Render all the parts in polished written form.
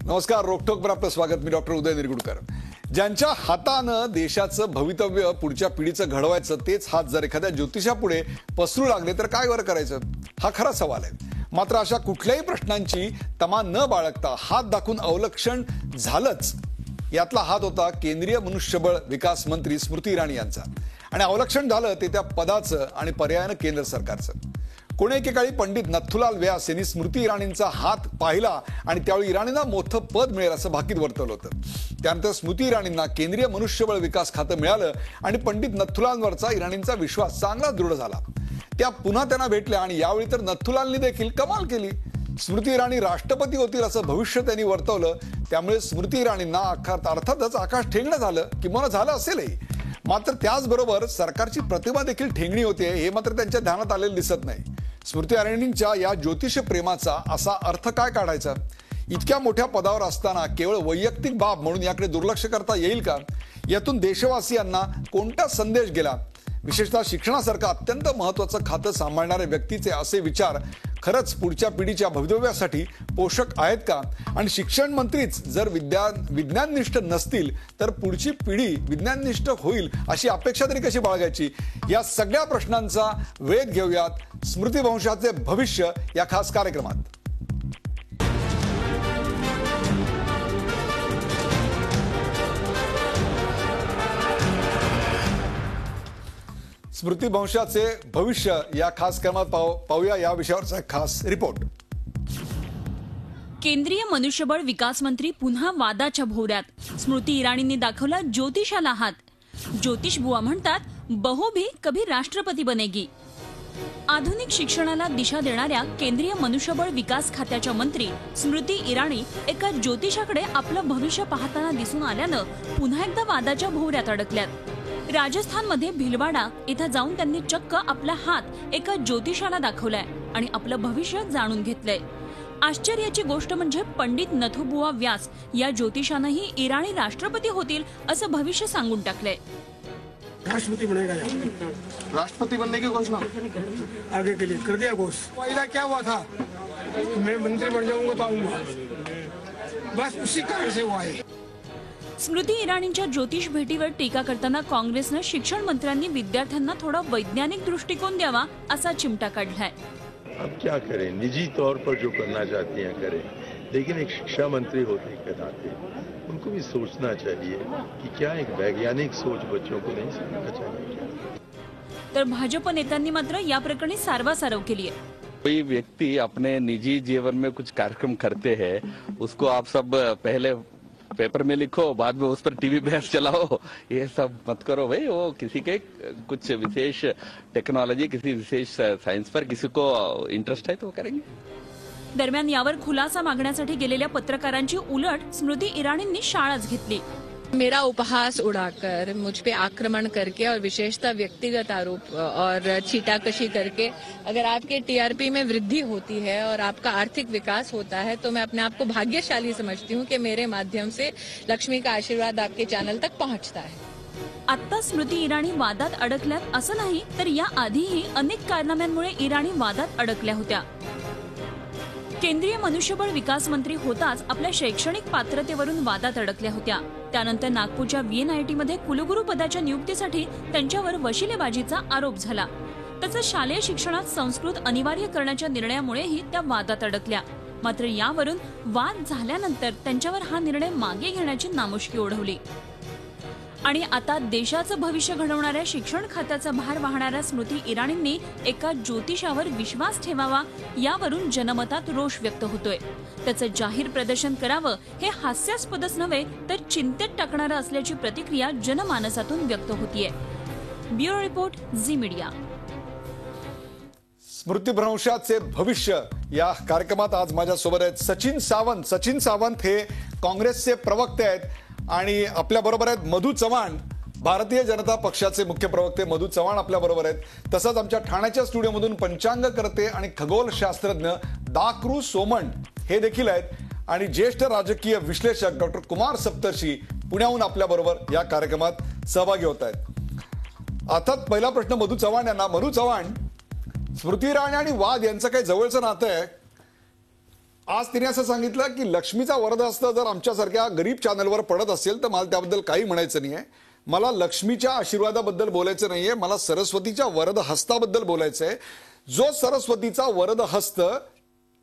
नमस्कार, रोकटोकवर आपलं स्वागत. मी डॉक्टर उदय निरगुडकर. ज्यांच्या हातानं देशाचं भवितव्य पुढच्या पिढीचं घडवायचं तेच हात जर एखाद्या ज्योतिषापुढे पसरू लागले तर काय वर करायचं, हा खरा सवाल आहे. मात्र अशा कुठल्याही प्रश्नांची तमा न बाळगता हात दाखवून अवलक्षण झालंच. यातला हात होता केंद्रीय मनुष्यबळ विकास मंत्री स्मृती इराणी यांचा. आणि अवलक्षण झालं ते त्या पदाचं आणि पर्यायानं केंद्र सरकारचं. कोणी एकेकाळी पंडित नथुलाल व्यास यांनी स्मृती इराणींचा हात पाहिला आणि त्यावेळी इराणींना मोठं पद मिळेल असं भाकीत वर्तवलं होतं. त्यानंतर स्मृती इराणींना केंद्रीय मनुष्यबळ विकास खातं मिळालं आणि पंडित नथुलालवरचा इराणींचा विश्वास चांगला दृढ झाला. त्या पुन्हा त्यांना भेटल्या आणि यावेळी तर नथुलालनी देखील कमाल केली. स्मृती इराणी राष्ट्रपती होतील असं भविष्य त्यांनी वर्तवलं. त्यामुळे स्मृती इराणींना अर्थातच आकाश ठेंगणं झालं, किंवा झालं असेलही. मात्र त्याचबरोबर सरकारची प्रतिमा देखील ठेंगणी होते, हे मात्र त्यांच्या ध्यानात आलेलं दिसत नाही. स्मृती इराणींच्या या ज्योतिष प्रेमाचा असा अर्थ काय काढायचा? इतक्या मोठ्या पदावर असताना केवळ वैयक्तिक बाब म्हणून याकडे दुर्लक्ष करता येईल का? यातून देशवासियांना कोणता संदेश गेला? विशेषतः शिक्षणासारखं अत्यंत महत्त्वाचं खातं सांभाळणाऱ्या व्यक्तीचे असे विचार खरंच पुढच्या पिढीच्या भवितव्यासाठी पोषक आहेत का? आणि शिक्षण मंत्रीच जर विज्ञाननिष्ठ नसतील तर पुढची पिढी विज्ञाननिष्ठ होईल अशी अपेक्षा तरी कशी बाळगायची? या सगळ्या प्रश्नांचा वेध घेऊयात स्मृतिवंशाचे भविष्य या खास कार्यक्रमात. स्मृतिवंशाचे भविष्य या खास क्रमात पाहूया या विषयावरचा खास रिपोर्ट. केंद्रीय मनुष्यबळ विकास मंत्री पुन्हा वादाच्या भोवऱ्यात. स्मृती इराणींनी दाखवला ज्योतिषाला हात. ज्योतिष बुवा म्हणतात, बहू भी कभी राष्ट्रपती बनेगी. आधुनिक शिक्षणाला दिशा देणाऱ्या केंद्रीय मनुष्यबळ विकास खात्याच्या मंत्री स्मृती इराणी एका ज्योतिषाकडे आपलं भविष्य पाहताना दिसून आल्यानं पुन्हा एकदा वादाच्या भोवऱ्यात अडकल्यात. राजस्थानमध्ये भिलवाडा इथं जाऊन त्यांनी चक्क आपला हात एका ज्योतिषाला दाखवलाय आणि आपलं भविष्य जाणून घेतलंय. आश्चर्याची गोष्ट म्हणजे पंडित नथुबुवा व्यास या ज्योतिषानंही इराणी राष्ट्रपती होतील असं भविष्य सांगून टाकलंय. राष्ट्रपति बनेगा, राष्ट्रपति बनने की घोषणा आगे के लिए कर दिया घोषणा. पहला क्या हुआ था, मैं मंत्री बन जाऊंगा तो आऊंगा, बस उसी कारण से हुआ है. स्मृती इराणींच्या ज्योतिष भेटीवर टीका करताना काँग्रेसनं शिक्षण मंत्र्यांनी विद्यार्थ्यांना थोडा वैज्ञानिक दृष्टिकोन द्यावा असा चिमटा काढलाय. अब क्या करें, निजी तौर पर जो करना चाहती हैं करें, लेकिन एक शिक्षा मंत्री होने के नाते उनको भी सोचना चाहिए कि क्या एक वैज्ञानिक सोच बच्चों को नहीं सिखाना चाहिए. तर भाजप नेत्यांनी मात्र या प्रकरणी सारवासारव केली आहे. कोई व्यक्ति अपने निजी जीवन में कुछ कार्यक्रम करते हैं, उसको आप सब पहले पेपर में लिखो, बाद में उस पर टीवी बहस चलाओ, ये सब मत करो भाई. वो किसी के कुछ विशेष टेक्नोलॉजी, किसी विशेष साइंस पर किसी को इंटरेस्ट है तो वो करेंगे. दरम्यान यावर खुलासा मागण्यासाठी गेलेल्या पत्रकारांची उलट स्मृती इराणींनी शाळाच घेतली. मेरा उपहास उड़ाकर, मुझ पे आक्रमण करके और विशेषतः व्यक्तिगत आरोप और छीटाकशी करके अगर आपके टीआरपी में वृद्धि होती है और आपका आर्थिक विकास होता है तो मैं अपने आप को भाग्यशाली समझती हूँ कि मेरे माध्यम से लक्ष्मी का आशीर्वाद आपके चैनल तक पहुँचता है. आता स्मृती इराणी वादात अडकल्यात असं नाही, तर या आधीही अनेक कारणांमुळे इराणी वादात अडकल्या होत्या. केंद्रीय मनुष्यबळ विकास मंत्री होताच आपल्या शैक्षणिक पात्रतेवरून वादात अडकल्या होत्या. त्यानंतर नागपूरच्या VNIT मध्ये कुलगुरू पदाच्या नियुक्तीसाठी त्यांच्यावर वशिलेबाजीचा आरोप झाला. तसंच शालेय शिक्षणात संस्कृत अनिवार्य करण्याच्या निर्णयामुळेही त्या वादात अडकल्या. मात्र यावरून वाद झाल्यानंतर त्यांच्यावर हा निर्णय मागे घेण्याची नामुष्की ओढवली. आणि आता देशाचं भविष्य घडवणाऱ्या शिक्षण खात्याचा भार वाहणाऱ्या स्मृती इराणींनी एका ज्योतिषावर विश्वास ठेवावा यावरून जनमतात रोष व्यक्त होतोय. त्याचं जाहीर प्रदर्शन करावं हे हास्यास्पदच नव्हे तर चिंतेत टाकणारं असल्याची प्रतिक्रिया जनमानसातून व्यक्त होतीये. Bureau report, Zee media. स्मृतिभ्रंशाचे भविष्य या कार्यक्रमात आज माझ्यासोबत आहेत सचिन सावंत. सचिन सावंत हे काँग्रेसचे प्रवक्ते आहेत आणि आपल्या बरोबर आहेत मधू चव्हाण, भारतीय जनता पक्षाचे मुख्य प्रवक्ते मधू चव्हाण आपल्या बरोबर आहेत. तसंच आमच्या ठाण्याच्या स्टुडिओमधून पंचांगकर्ते आणि खगोलशास्त्रज्ञ दाकृ सोमण हे देखील आहेत. आणि ज्येष्ठ राजकीय विश्लेषक डॉक्टर कुमार सप्तर्षी पुण्याहून आपल्या बरोबर या कार्यक्रमात सहभागी होत आहेत. आता पहिला प्रश्न मधू चव्हाण यांना. मधू चव्हाण, स्मृती इराणी आणि वाद यांचं काही जवळचं नातं आहे आज तिने असं सांगितलं की लक्ष्मीचा वरदहस्त जर आमच्यासारख्या गरीब चॅनलवर पडत असेल तर मला त्याबद्दल काही म्हणायचं नाहीये. मला लक्ष्मीच्या आशीर्वादाबद्दल बोलायचं नाहीये, मला सरस्वतीच्या वरदहस्ताबद्दल बोलायचं आहे. जो सरस्वतीचा वरदहस्त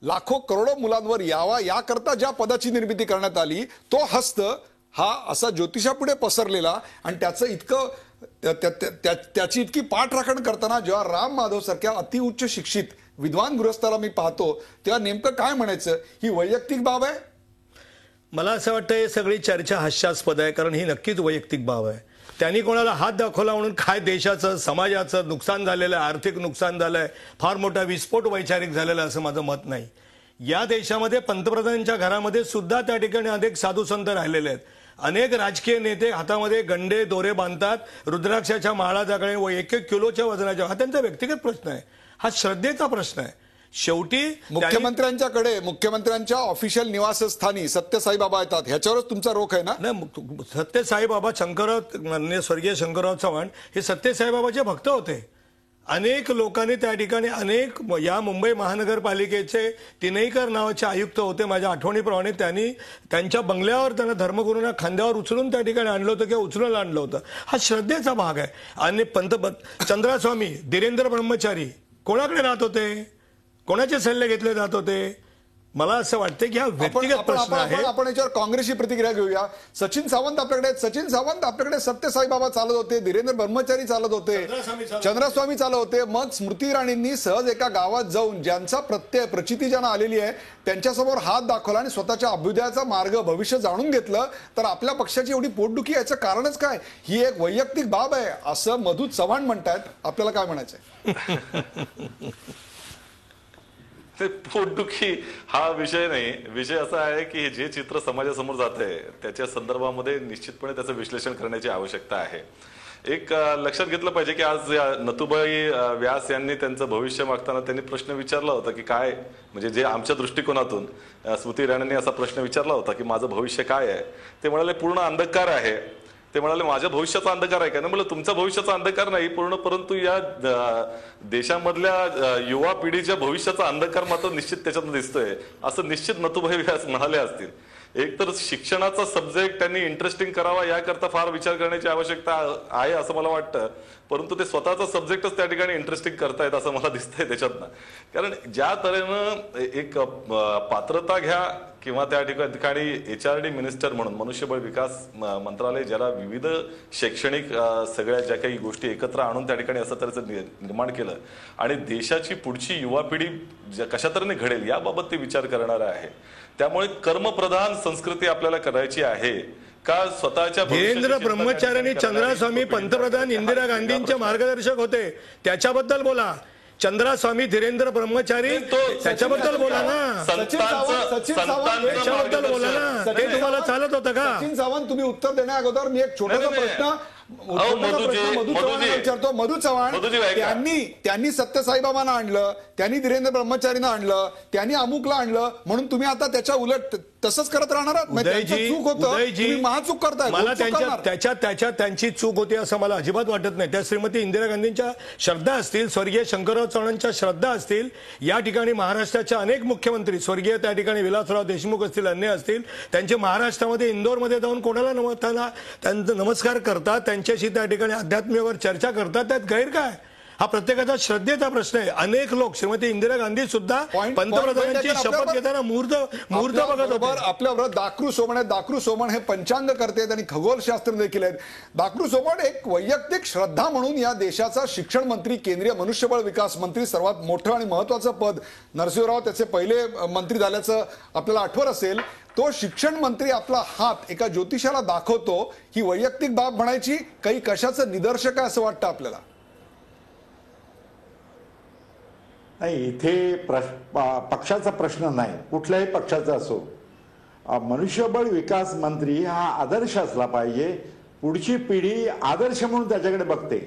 लाखो करोडो मुलांवर यावा याकरता ज्या पदाची निर्मिती करण्यात आली, तो हस्त हा असा ज्योतिषापुढे पसरलेला आणि त्याचं इतकं त्याची इतकी पाठराखण करताना जेव्हा राम माधव सारख्या अतिउच्च शिक्षित विद्वान गृहस्थाला मी पाहतो तेव्हा नेमकं काय म्हणायचं? ही वैयक्तिक बाब आहे. मला असं वाटतं हे सगळी चर्चा हास्यास्पद आहे, कारण ही नक्कीच वैयक्तिक बाब आहे. त्यांनी कोणाला हात दाखवला म्हणून काय देशाचं समाजाचं नुकसान झालेलं आहे, आर्थिक नुकसान झालंय, फार मोठा विस्फोट वैचारिक झालेला असं माझं मत नाही. या देशामध्ये पंतप्रधानांच्या घरामध्ये सुद्धा त्या ठिकाणी अनेक साधू संत राहिलेले आहेत. अनेक राजकीय नेते हातामध्ये गंडे दोरे बांधतात, रुद्राक्षाच्या माळा जागणे व 1-1 किलोच्या वजनाच्या. हा त्यांचा व्यक्तिगत प्रश्न आहे, हा श्रद्धेचा प्रश्न आहे. शेवटी मुख्यमंत्र्यांच्या ऑफिशियल निवासस्थानी सत्य साईबाबा येतात, ह्याच्यावरच तुमचा रोख आहे ना? सत्य साईबाबा स्वर्गीय शंकरराव चव्हाण हे सत्य साईबाबाचे भक्त होते. अनेक लोकांनी त्या ठिकाणी या मुंबई महानगरपालिकेचे तिनईकर नावाचे आयुक्त होते. माझ्या आठवणीप्रमाणे त्यांनी त्यांच्या बंगल्यावर त्यांना धर्मगुरूंना खांद्यावर उचलून त्या ठिकाणी आणलं होतं किंवा उचलून आणलं होतं. हा श्रद्धेचा भाग आहे. आणि चंद्रास्वामी धीरेंद्र ब्रह्मचारी कोणाकडे राहत होते, कोणाचे सल्ले घेतले जात होते? मला असं वाटतं की हा व्यक्तिगत प्रश्न आहे. आपण याच्यावर काँग्रेसची प्रतिक्रिया घेऊया. सचिन सावंत आपल्याकडे सत्य साईबाबा चालत होते, धीरेंद्र ब्रह्मचारी चालत होते, चंद्रस्वामी चालत होते. मग स्मृती इराणींनी सहज एका गावात जाऊन ज्यांचा प्रचिती ज्यांना आलेली आहे त्यांच्यासमोर हात दाखवला आणि स्वतःच्या अभ्युदयाचा मार्ग भविष्य जाणून घेतलं. तर आपल्या पक्षाची एवढी पोटदुखी याचं कारणच काय? ही एक वैयक्तिक बाब आहे असं मधू चव्हाण म्हणतात. आपल्याला काय म्हणायचंय? पोटदुखी हा विषय नाही. विषय असा आहे की जे चित्र समाजासमोर जात आहे त्याच्या संदर्भामध्ये निश्चितपणे त्याचं विश्लेषण करण्याची आवश्यकता आहे. एक लक्षात घेतलं पाहिजे की आज नथुबाई व्यास यांनी त्यांचं भविष्य मागताना त्यांनी प्रश्न विचारला होता की काय, म्हणजे जे आमच्या दृष्टिकोनातून स्मृती इराणींनी असा प्रश्न विचारला होता की माझं भविष्य काय आहे. ते म्हणाले पूर्ण अंधकार आहे. ते म्हणाले माझ्या भविष्याचा अंधकार आहे का? नाही, तुमच्या भविष्याचा अंधकार नाही पूर्ण, परंतु या देशामधल्या युवा पिढीच्या भविष्याचा अंधकार मात्र निश्चित त्याच्यात दिसतोय असं निश्चित नथुबाई व्यास म्हणाले असतील. एक तर शिक्षणाचा सब्जेक्ट त्यांनी इंटरेस्टिंग करावा याकरता फार विचार करण्याची आवश्यकता आहे असं मला वाटतं, परंतु ते स्वतःचा सब्जेक्टच त्या ठिकाणी इंटरेस्टिंग करतायत असं मला दिसतंय त्याच्यातनं. कारण ज्या तऱ्हेनं एक पात्रता घ्या किंवा त्या ठिकाणी HRD मिनिस्टर म्हणून मनुष्यबळ विकास मंत्रालय ज्याला विविध शैक्षणिक सगळ्या ज्या काही गोष्टी एकत्र आणून त्या ठिकाणी असं तऱ्हेचं निर्माण केलं आणि देशाची पुढची युवा पिढी कशा तऱ्हेने घडेल याबाबत ते विचार करणार आहे. त्यामुळे कर्मप्रधान संस्कृती आपल्याला करायची आहे का स्वतःच्या. धीरेंद्र ब्रह्मचारी चंद्रास्वामी पंतप्रधान इंदिरा गांधींचे मार्गदर्शक होते, त्याच्याबद्दल बोला. चंद्रास्वामी धीरेंद्र ब्रह्मचारी त्याच्याबद्दल बोला ना, त्याच्याबद्दल बोला ना. ते तुम्हाला चालत होतं का? सचिन सावंत, तुम्ही उत्तर देण्या अगोदर मी एक छोटासा प्रश्न विचारतो. मधू चव्हाण त्यांनी सत्य साईबाबांना आणलं, त्यांनी धीरेंद्र ब्रह्मचारीनं आणलं, त्यांनी अमुकला आणलं म्हणून तुम्ही आता त्याच्या उलट तसंच करत राहणार आहात? चूक होतं, महाचूक करताय. मला त्यांची चूक होती असं मला अजिबात वाटत नाही. त्या श्रीमती इंदिरा गांधींच्या श्रद्धा असतील, स्वर्गीय शंकरराव चव्हाणांच्या श्रद्धा असतील, या ठिकाणी महाराष्ट्राच्या अनेक मुख्यमंत्री स्वर्गीय त्या ठिकाणी विलासराव देशमुख असतील, अन्य असतील, त्यांचे महाराष्ट्रामध्ये इंदोरमध्ये जाऊन कोणाला त्यांचा नमस्कार करतात, त्यांच्याशी त्या ठिकाणी अध्यात्मावर चर्चा करतात. त्यात गैर काय? हा प्रत्येकाचा श्रद्धेचा प्रश्न आहे. अनेक लोक, श्रीमती इंदिरा गांधी सुद्धा पंतप्रधानांची शपथ घेताना मुहूर्त बघत होते. आपल्याबरोबर दाक्रू सोमण हे पंचांग करतात आणि खगोलशास्त्र देखील आहेत. दाक्रू सोमण एक वैयक्तिक श्रद्धा म्हणून या देशाचा शिक्षण मंत्री, केंद्रीय मनुष्यबळ विकास मंत्री, सर्वात मोठं आणि महत्वाचं पद, नरसिंहराव त्याचे पहिले मंत्री झाल्याचं आपल्याला आठवत असेल. तो शिक्षण मंत्री आपला हात एका ज्योतिषाला दाखवतो, ही वैयक्तिक बाब म्हणायची काही कशाचं निदर्शक आहे असं वाटतं आपल्याला? नाही, इथे पक्षाचा प्रश्न नाही, कुठल्याही पक्षाचा असो. मनुष्यबळ विकास मंत्री हा आदर्श असला पाहिजे. पुढची पिढी आदर्श म्हणून त्याच्याकडे बघते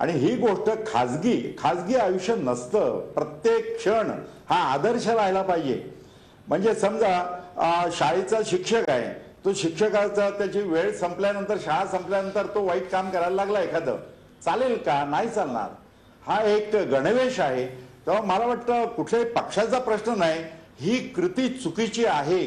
आणि ही गोष्ट खाजगी आयुष्य नसतं. प्रत्येक क्षण हा आदर्श राहायला पाहिजे. म्हणजे समजा शाळेचा शिक्षक आहे, तो शिक्षकाचा त्याची वेळ संपल्यानंतर, शाळा संपल्यानंतर तो वाईट काम करायला लागला एखादं, चालेल का? नाही चालणार. हा एक गणवेश आहे. तेव्हा मला वाटतं कुठल्याही पक्षाचा प्रश्न नाही, ही कृती चुकीची आहे.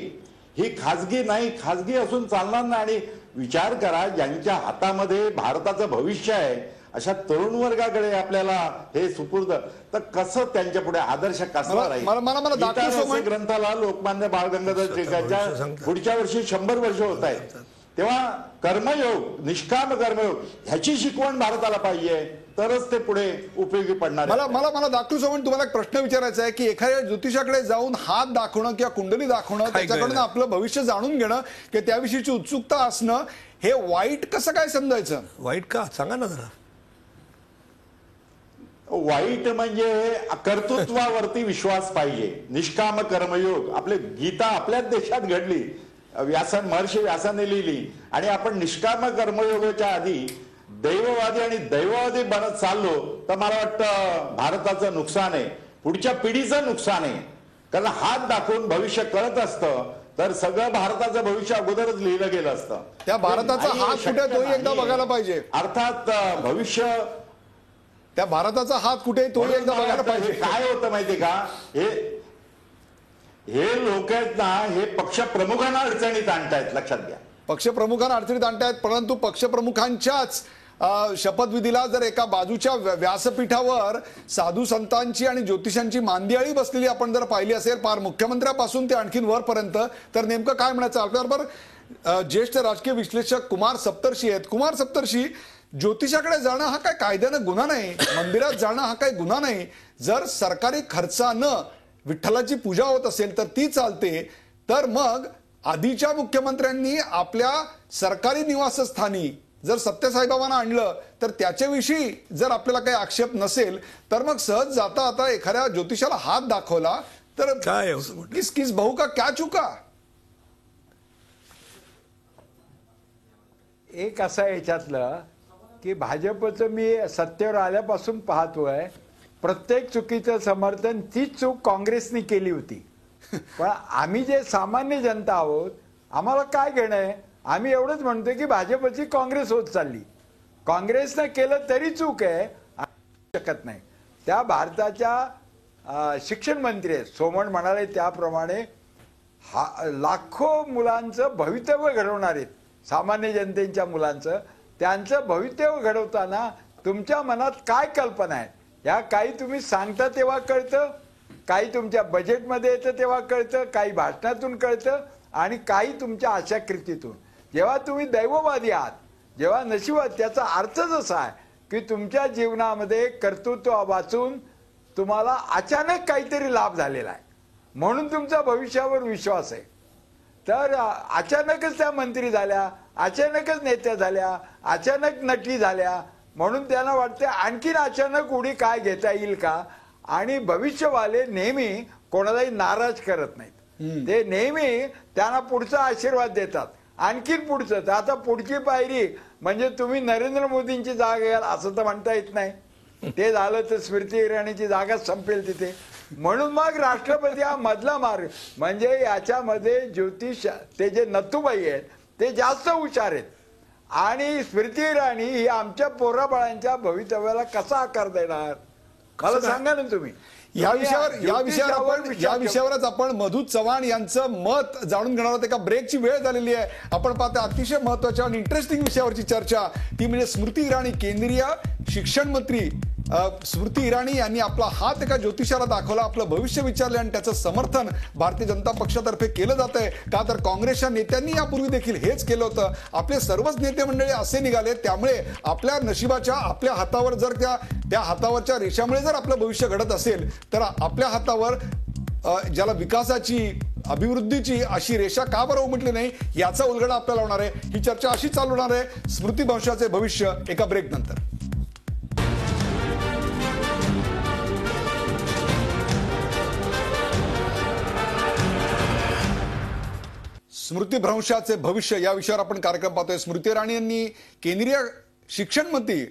ही खाजगी नाही, खाजगी असून चालणार नाही. आणि विचार करा, ज्यांच्या हातामध्ये भारताचं भविष्य आहे अशा तरुण वर्गाकडे आपल्याला हे सुपूर्द, तर कसं त्यांच्या पुढे आदर्श कसा राहील. मला गीता रहस्य ग्रंथाला लोकमान्य बाळ गंगाधर टिळकांच्या पुढच्या वर्षी 100 वर्ष होत आहेत. तेव्हा कर्मयोग, निष्काम कर्मयोग ह्याची शिकवण भारताला पाहिजे, तरच ते पुढे उपयोगी पडणार. मला डॉक्टर सोमण तुम्हाला एक प्रश्न विचारायचा आहे की एखाद्या ज्योतिषाकडे जाऊन हात दाखवणं किंवा कुंडली दाखवणं, त्याच्याकडून आपलं भविष्य जाणून घेणं की त्याविषयीची उत्सुकता असणं, हे वाईट कसं काय समजायचं? वाईट का सांगा ना जरा. वाईट म्हणजे कर्तृत्वावरती विश्वास पाहिजे. निष्काम कर्मयोग, आपले गीता आपल्याच देशात घडली, महर्षी व्यासाने लिहिली. आणि आपण निष्काम कर्मयोगाच्या आधी दैववादी आणि दैववादी बनत चाललो तर मला वाटतं भारताचं नुकसान आहे, पुढच्या पिढीचं नुकसान आहे. कारण हात दाखवून भविष्य कळत असतं तर सगळं भारताचं भविष्य अगोदरच लिहिलं गेलं असतं. त्या भारताचा हात कुठे तोही एकदा बघायला पाहिजे. अर्थात भविष्य, त्या भारताचा हात कुठे तोही एकदा बघायला पाहिजे. काय होतं माहितीये का, हे लोक आहेत ना, हे पक्ष प्रमुखांना अडचणीत आणतायत. लक्षात घ्या, पक्षप्रमुखांना अडचणीत आणतायत. परंतु पक्षप्रमुखांच्याच शपथविधीला जर एका बाजूच्या व्यासपीठावर साधू संतांची आणि ज्योतिषांची मांदियाळी बसलेली आपण जर पाहिली असेल, पार मुख्यमंत्र्यापासून ते आणखीन वरपर्यंत, तर नेमकं काय म्हणायचं? आपल्याबरोबर ज्येष्ठ राजकीय विश्लेषक कुमार सप्तर्षी आहेत. कुमार सप्तर्षी, ज्योतिषाकडे जाणं हा काय कायद्यानं गुन्हा नाही, मंदिरात जाणं हा काय गुन्हा नाही. जर सरकारी खर्चानं विठ्ठलाची पूजा होत असेल तर ती चालते. तर मग आधीच्या मुख्यमंत्र्यांनी आपल्या सरकारी निवासस्थानी जर सत्यसाईबाबांना आणलं तर त्याच्याविषयी जर आपल्याला काही आक्षेप नसेल, तर मग सहज जाता आता एखाद्या ज्योतिषाला हात दाखवला तर काय किस किस भाऊ का क्या चुका. एक असं याच्यातलं की भाजपचं मी सत्तेवर आल्यापासून पाहतोय, प्रत्येक चुकीचं समर्थन तीच चूक काँग्रेसने केली होती. पण आम्ही जे सामान्य जनता आहोत, आम्हाला काय घेणं आहे? आम्ही एवढंच म्हणतोय की भाजपची काँग्रेस होत चालली. काँग्रेसनं केलं तरी चूक आहे, शकत नाही. त्या भारताच्या शिक्षण मंत्री आहेत, सोमण म्हणाले त्याप्रमाणे लाखो मुलांचं भवितव्य घडवणार आहेत, सामान्य जनतेच्या मुलांचं. त्यांचं भवितव्य घडवताना तुमच्या मनात काय कल्पना आहे, या काही तुम्ही सांगता तेव्हा कळतं, काही तुमच्या बजेटमध्ये येतं तेव्हा कळतं, काही भाषणातून कळतं आणि काही तुमच्या आशाकृतीतून. जेव्हा तुम्ही दैववादी आहात, जेव्हा नशिबात, त्याचा अर्थच असा आहे की तुमच्या जीवनामध्ये कर्तृत्व वाचून तुम्हाला अचानक काहीतरी लाभ झालेला आहे, म्हणून तुमचा भविष्यावर विश्वास आहे. तर अचानकच त्या मंत्री झाल्या, अचानकच नेत्या झाल्या, अचानक नटी झाल्या, म्हणून त्यांना वाटते आणखीन अचानक उडी काय घेता येईल का. आणि भविष्यवाले नेहमी कोणालाही नाराज करत नाहीत, ते नेहमी त्यांना पुढचा आशीर्वाद देतात, आणखीन पुढचं. तर आता पुढची पायरी म्हणजे तुम्ही नरेंद्र मोदींची जागा घ्याल असं तर म्हणता येत नाही. ते झालं तर स्मृती इराणीची जागा संपेल तिथे. म्हणून मग राष्ट्रपती हा मधला मार्ग. म्हणजे याच्यामध्ये ज्योतिष, ते जे नथुबाई आहेत ते जास्त हुशार आहेत. आणि स्मृती इराणी ही आमच्या पोराबाळांच्या भवितव्याला कसा आकार देणार, मला सांगा ना तुम्ही. या विषयावरच आपण मधु चव्हाण यांचं मत जाणून घेणार आहोत. एका ब्रेकची वेळ झालेली आहे. आपण पाहतो अतिशय महत्वाच्या आणि इंटरेस्टिंग विषयावरची चर्चा, ती म्हणजे स्मृती इराणी. केंद्रीय शिक्षण मंत्री स्मृती इराणी यांनी आपला हात एका ज्योतिषाला दाखवला, आपलं भविष्य विचारले आणि त्याचं समर्थन भारतीय जनता पक्षातर्फे केलं जात आहे. का तर काँग्रेसच्या नेत्यांनी यापूर्वी देखील हेच केलं होतं. आपले सर्वच नेते मंडळी असे निघाले. त्यामुळे आपल्या नशिबाच्या, आपल्या हातावर जर त्या हातावरच्या रेषामुळे जर आपलं भविष्य घडत असेल तर आपल्या हातावर ज्याला विकासाची, अभिवृद्धीची अशी रेषा का बरं उमटली नाही, याचा उलगडा आपल्याला होणार आहे. ही चर्चा अशी चालू होणार आहे. स्मृती भविष्याचे भविष्य एका ब्रेक नंतर. स्मृतिभ्रंशाचे भविष्य या विषयावर आपण कार्यक्रम पाहतोय. स्मृती इराणी यांनी केंद्रीय शिक्षण मंत्री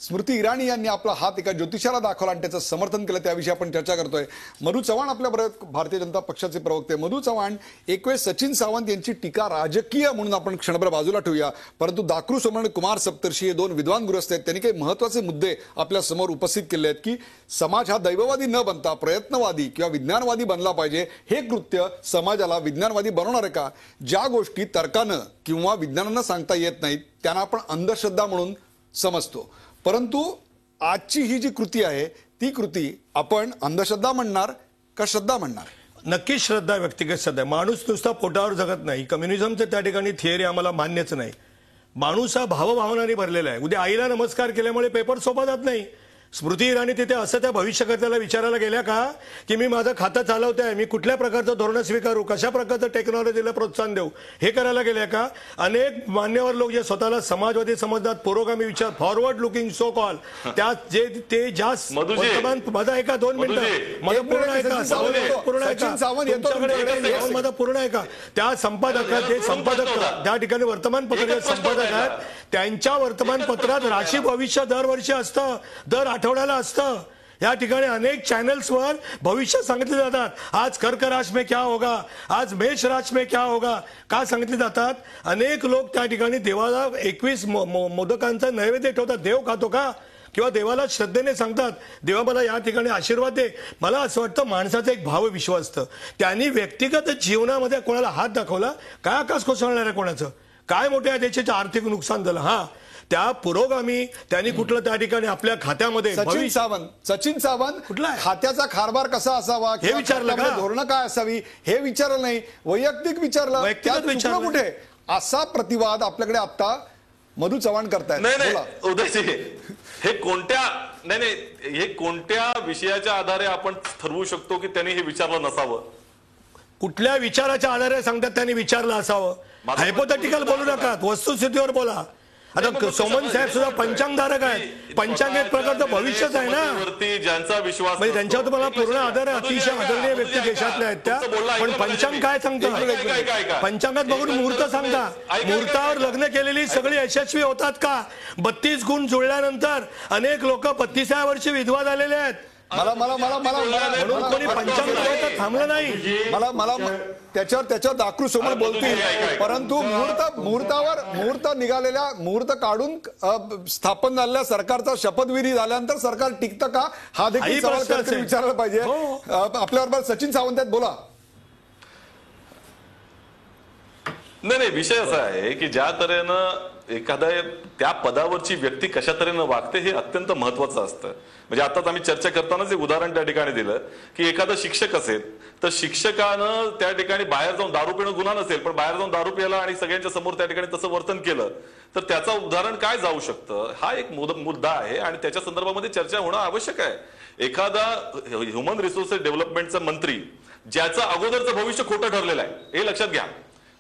स्मृती इराणी यांनी आपला हात एका ज्योतिषाला दाखवला आणि त्याचं समर्थन केलं, त्याविषयी आपण चर्चा करतोय. मधू चव्हाण आपल्याबरोबर, भारतीय जनता पक्षाचे प्रवक्ते. मधू चव्हाण, एक वेळ सचिन सावंत यांची टीका राजकीय म्हणून आपण क्षणभर बाजूला ठेवूया, परंतु दाक्रू सोमण आणि कुमार सप्तर्षी हे दोन विद्वान गुरुस्त आहेत. त्यांनी काही महत्वाचे मुद्दे आपल्या समोर उपस्थित केले आहेत की समाज हा दैववादी न बनता प्रयत्नवादी किंवा विज्ञानवादी बनला पाहिजे. हे कृत्य समाजाला विज्ञानवादी बनवणार आहे का? ज्या गोष्टी तर्कानं किंवा विज्ञानानं सांगता येत नाहीत त्यांना आपण अंधश्रद्धा म्हणून समजतो, परंतु आजची ही जी कृती आहे ती कृती आपण अंधश्रद्धा म्हणणार का श्रद्धा म्हणणार? नक्कीच श्रद्धा, व्यक्तिगत श्रद्धा. माणूस नुसता पोटावर जगत नाही. कम्युनिझमचं त्या ठिकाणी थिअरी आम्हाला मान्यच नाही. माणूस हा भावभावनाने भरलेला आहे. उद्या आईला नमस्कार केल्यामुळे पेपर सोपा जात नाही. स्मृती इराणी तिथे असं त्या भविष्यकर्त्याला विचारायला गेल्या का की मी माझं खातं चालवते आहे, मी कुठल्या प्रकारचं धोरण स्वीकारू, कशा प्रकारचं टेक्नॉलॉजीला प्रोत्साहन देऊ, हे करायला गेल्या का? अनेक मान्यवर लोक जे स्वतःला समाजवादी समजतात, पुरोगामी विचार, फॉरवर्ड लुकिंग सो कॉल, त्या जे ते जास्त वर्तमान, माझा ऐका 2 मिनिटं, माझं पूर्ण ऐका, पूर्ण ऐका, माझं पूर्ण ऐका. त्या संपादकात जे संपादक त्या ठिकाणी वर्तमानपत्राचे संपादक आहेत त्यांच्या वर्तमानपत्रात राशी भविष्य दरवर्षी असतं, दर आठवड्याला असतं. या ठिकाणी अनेक चॅनल्सवर भविष्य सांगितले जातात. आज कर्क राश में क्या होगा, आज मेष राश में क्या होगा, का सांगितले जातात. अनेक लोक त्या ठिकाणी देवाला 21 मोदकांचा नैवेद्य ठेवतात. देव खातो का? किंवा देवाला श्रद्धेने सांगतात देवा मला या ठिकाणी आशीर्वाद दे. मला असं वाटतं माणसाचा एक भावविश्वास असतं. त्यांनी व्यक्तिगत जीवनामध्ये कोणाला हात दाखवला, काय आकाश कोसळणार आहे कोणाचं, काय मोठ्या देशाचं आर्थिक नुकसान झालं. हा त्या पुरोगामी त्यांनी कुठलं त्या ठिकाणी आपल्या खात्यामध्ये सचिन सावंत कुठला खात्याचा कारभार कसा असावा हे विचारलं का? धोरणं काय असावी हे विचारलं नाही, वैयक्तिक विचारलं. कुठे असा प्रतिवाद आपल्याकडे आता मधू चव्हाण करतायत. नाही उदयजी, हे कोणत्या विषयाच्या आधारे आपण ठरवू शकतो की त्यांनी हे विचारलं नसावं? कुठल्या विचाराच्या आधारे सांगतात त्यांनी विचारलं असावं? हायपोथेटिकल बोलू नका, वस्तुस्थितीवर बोला. आता सोमन साहेब सुद्धा पंचांगधारक आहेत. पंचांग एक प्रकारचं भविष्यच आहे ना, ज्यांचा विश्वास म्हणजे त्यांच्यावर तुम्हाला पूर्ण आदर आहे. अतिशय आदरणीय व्यक्ती देशातल्या आहेत त्या. पण पंचांग काय सांगतं? पंचांगात बघून मुहूर्त सांगता. मुहूर्तावर लग्न केलेली सगळी यशस्वी होतात का? 32 गुण जुळल्यानंतर अनेक लोक 32व्या वर्षी विधवा झालेले आहेत. मला कोणी पंचांग थांबलं नाही. मला त्याच्यावर दाक्रू सोमण बोलतील, परंतु मुहूर्त निघालेल्या मुहूर्त काढून स्थापन झालेल्या सरकारचा शपथविधी झाल्यानंतर सरकार टिकतं का हा देखील सवाल विचारला पाहिजे. आपल्याबरोबर सचिन सावंत आहेत, बोला. नाही, विषय असा आहे की ज्या तऱ्हेनं एखाद्या त्या पदावरची व्यक्ती कशा तऱ्हेनं वागते हे अत्यंत महत्वाचं असतं. म्हणजे आताच आम्ही चर्चा करतानाच एक उदाहरण त्या ठिकाणी दिलं की एखादा शिक्षक असेल तर शिक्षकानं त्या ठिकाणी बाहेर जाऊन दारू पिणं गुन्हा नसेल, पण बाहेर जाऊन दारू प्यायला आणि सगळ्यांच्या समोर त्या ठिकाणी तसं वर्तन केलं तर त्याचं उदाहरण काय जाऊ शकतं, हा एक मुद्दा आहे आणि त्याच्या संदर्भामध्ये चर्चा होणं आवश्यक आहे. एखादा ह्युमन रिसोर्सेस डेव्हलपमेंटचा मंत्री ज्याचं अगोदरचं भविष्य खोटं ठरलेलं आहे हे लक्षात घ्या.